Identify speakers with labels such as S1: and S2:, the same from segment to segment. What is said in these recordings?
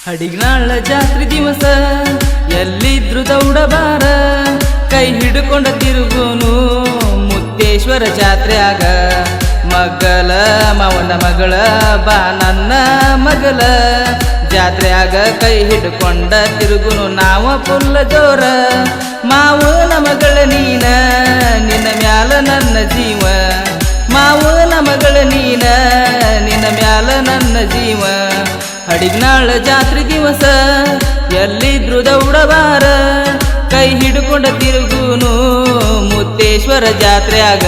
S1: ಹಡಿಗ್ನಾಳ ಜಾತ್ರೆ ದಿವಸ ಎಲ್ಲಿದ್ರು ದೌಡಬಾರ ಕೈ ಹಿಡ್ಕೊಂಡ ತಿರುಗುನು ಮುತ್ತೇಶ್ವರ ಜಾತ್ರೆಯಾಗ ಮಗಲ ಮಾವನ ಮಗಳ ಬಾ ನನ್ನ ಮಗಲ ಜಾತ್ರೆಯಾಗ ಕೈ ಹಿಡ್ಕೊಂಡ ತಿರುಗುನು ನಾವ ಪುಲ್ಲ ಜೋರ ಮಾವನ ಮಗಳ ನೀನ ನಿನ್ನ ಮ್ಯಾಲ ನನ್ನ ಜೀವ ಮಾವನ ಮಗಳ ನೀನ ನಿನ್ನ ಮ್ಯಾಲ ನನ್ನ ಜೀವ ಹಡಿಗ್ನಾಳ ಜಾತ್ರೆ ದಿವಸ ಎಲ್ಲಿದ್ರು ದೌಡಬಾರ ಕೈ ಹಿಡ್ಕೊಂಡ ತಿರುಗುನು ಮುತ್ತೇಶ್ವರ ಜಾತ್ರೆಯಾಗ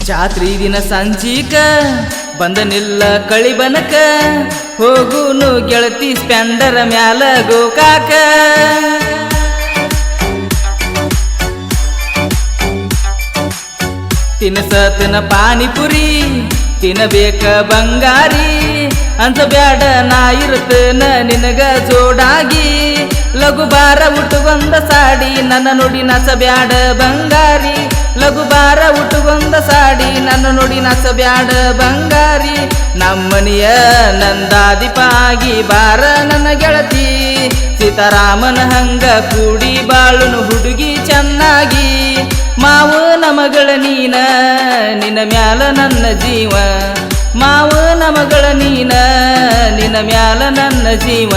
S1: ಜಾತ್ರಿ ದಿನ ಸಂಜೀಕ ಬಂದನಿಲ್ಲ ಕಳಿಬನಕ ಹೋಗುನು ಗೆಳತಿ ಸ್ಪ್ಯಾಂಡರ ಮ್ಯಾಲ ಗೋಕಾಕ ತಿನಸತನ ಪಾನಿಪುರಿ ತಿನ್ನಬೇಕ ಬಂಗಾರಿ ಅಂತ ಬ್ಯಾಡ ನಾ ಇರ್ತನ ನಿನಗ ಜೋಡಾಗಿ ಲಘು ಬಾರ ಉಟ್ಟುಗೊಂದ ಸಾಡಿ ನನ್ನ ನುಡಿ ನಸ ಬ್ಯಾಡ ಬಂಗಾರಿ ಲಘು ಬಾರ ಉಟ್ಟುಗೊಂದ ಸಾಡಿ ನನ್ನ ನುಡಿ ನಸ ಬ್ಯಾಡ ಬಂಗಾರಿ ನಮ್ಮನಿಯ ನಂದಾದಿಪಾಗಿ ಬಾರ ನನ್ನ ಗೆಳತಿ ಸೀತಾರಾಮನ ಹಂಗ ಕೂಡಿ ಬಾಳುನು ಹುಡುಗಿ ಚೆನ್ನಾಗಿ ಮಾವನ ಮಗಳ ನೀನ ನಿನ್ನ ಮ್ಯಾಲ ನನ್ನ ಜೀವ ಮಾವನ ಮಗಳ ನೀನ ನಿನ್ನ ಮ್ಯಾಲ ನನ್ನ ಜೀವ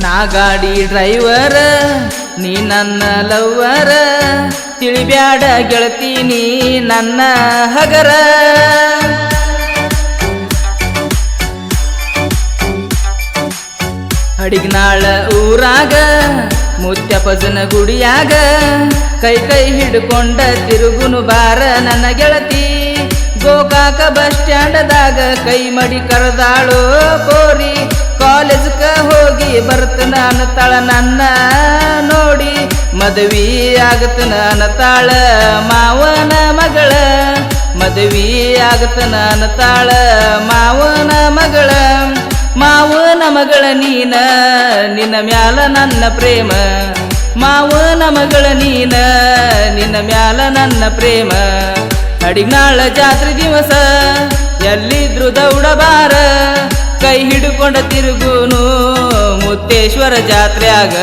S1: ನಾ ಗಾಡಿ ಡ್ರೈವರ ನೀ ನನ್ನ ಲವ್ವರ ತಿಳಿಬ್ಯಾಡ ಗೆಳತಿ ನೀ ನನ್ನ ಹಗರ ಹಡಿಗ್ನಾಳ ಊರಾಗ ಮುತ್ಯಪ್ಪಜನ ಗುಡಿಯಾಗ ಕೈ ಕೈ ಹಿಡ್ಕೊಂಡ ತಿರುಗುನು ಬಾರ ನನ್ನ ಗೆಳತಿ ಗೋಕಾಕ ಬಸ್ ಸ್ಟ್ಯಾಂಡದಾಗ ಕೈ ಮಡಿ ಕರೆದಾಳೋ ಕೋರಿ ಕಾಲೇಜ್ಕ ಹೋಗಿ ಬರ್ತನ ಅನ್ನತಾಳ ನನ್ನ ನೋಡಿ ಮದುವೆ ಆಗತನ ಅನ್ನತಾಳ ಮಾವನ ಮಗಳ ಮದುವೆ ಆಗತನ ಅನ್ನತಾಳ ಮಾವನ ಮಗಳ ಮಾವನ ಮಗಳ ನೀನ ನಿನ್ನ ಮ್ಯಾಲ ನನ್ನ ಪ್ರೇಮ ಮಾವನ ಮಗಳ ನೀನ ನಿನ್ನ ಮ್ಯಾಲ ನನ್ನ ಪ್ರೇಮ ಹಡಿಗ್ನಾಳ ಜಾತ್ರೆ ದಿವಸ ಎಲ್ಲಿದ್ರು ದೌಡಬಾರ ಕೈ ಹಿಡ್ಕೊಂಡ ತಿರುಗುನು ಮುತ್ತೇಶ್ವರ ಜಾತ್ರೆಯಾಗ